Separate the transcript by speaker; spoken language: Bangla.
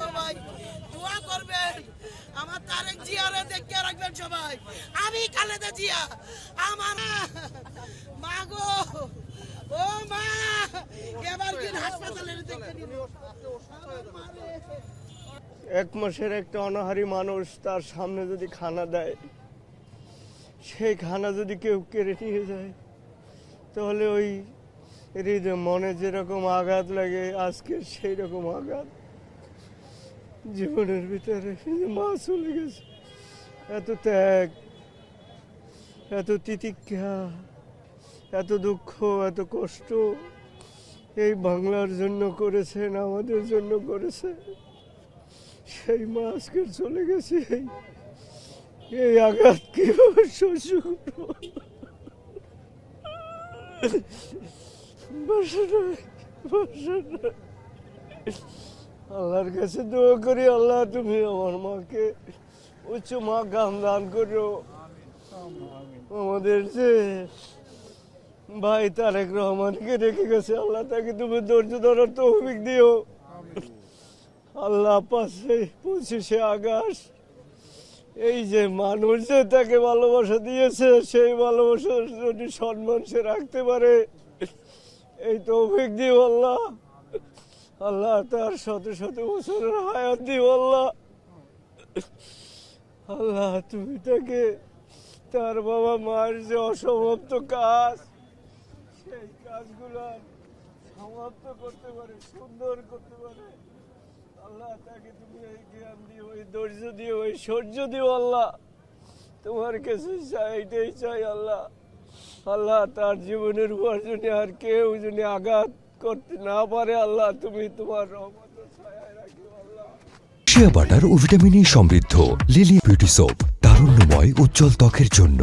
Speaker 1: সবাই দোয়া করবেন, আমার তারেক জিয়ারে দেখে রাখবেন সবাই। আমি খালেদা জিয়া, আমার মা গো, ও মা, এবার দিন হাসপাতালে দেখতে নিব।
Speaker 2: এক মাসের একটা অনাহারী মানুষ, তার সামনে যদি খানা দেয়, সেই খানা যদি কেউ কেড়ে নিয়ে যায়, তাহলে ওই হৃদয় মনে যেরকম আঘাত লাগে, আজকে সেই রকম আঘাত জীবনের ভিতরে। মা চলে গেছে, এত ত্যাগ, এত তিতিক্ষা, এত দুঃখ, এত কষ্ট এই বাংলার জন্য করেছেন, আমাদের জন্য করেছে। সেই মা আজকে চলে গেছে, এই আঘাত কিভাবে সহ্য করবো? আল্লাহর কাছে দোয়া করি, আল্লাহ তুমি আমার মাকে উচ্চ মা গান দান করো। আমাদের যে ভাই তারেক রহমানকে রেখে গেছে, আল্লাহ তাকে তুমি ধৈর্য ধরার তৌফিক দিও। আল্লাহ 25শে আগস্ট এই যে মানুষ যে তাকে ভালোবাসা দিয়েছে, সেই ভালোবাসার যদি সম্মান সে রাখতে পারে, এই তৌফিক দিও আল্লাহ। আল্লাহ তার শত শত বছরের হায়াত দিও আল্লাহ। আল্লাহ তুমি তাকে তার বাবা মায়ের যে অসমাপ্ত কাজ, সেই কাজগুলো সমাপ্ত করতে পারে, সুন্দর করতে পারে। আল্লাহ তাকে তুমি এই জ্ঞান দিও, ওই ধৈর্য দিও, ওই সহ্য দিও আল্লাহ। তোমার কাছে চাই, এটাই চাই আল্লাহ। আল্লাহ তার জীবনের উপর যদি আর কেউ যদি আঘাত করতে না পারে, আল্লাহ তুমি তোমার রহমতের ছায়ায় রাখিও আল্লাহ।
Speaker 3: শিয়া বাটার ও ভিটামিন ই সমৃদ্ধ লিলি বিউটি সোপ, তারুণ্যময় উজ্জ্বল ত্বকের জন্য।